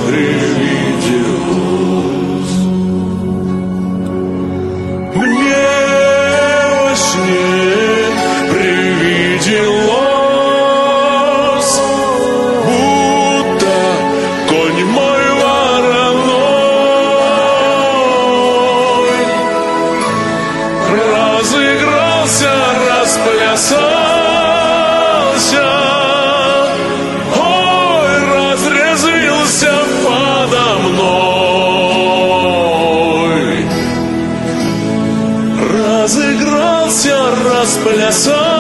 привиделось. Мне во сне привиделось, будто конь мой вороной разыгрался, расплясался, ой, разрезвился подо мной. Разыгрался, расплясался,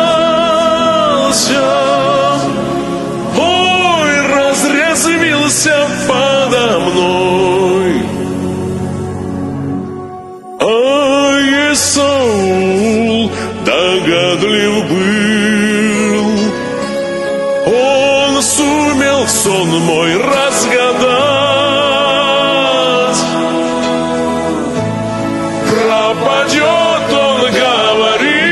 ой, разрезвился подо мной. А Исаул догадлив был, он сумел сон мой разгадать. Пропадет, он говорил,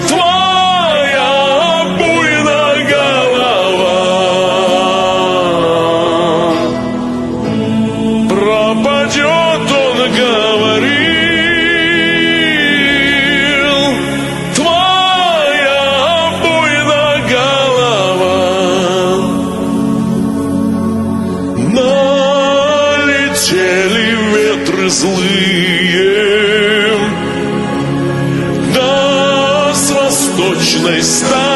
твоя буйная голова. Пропадет, он говорил, твоя буйная голова. Налетели ветры злые, да с восточной стороны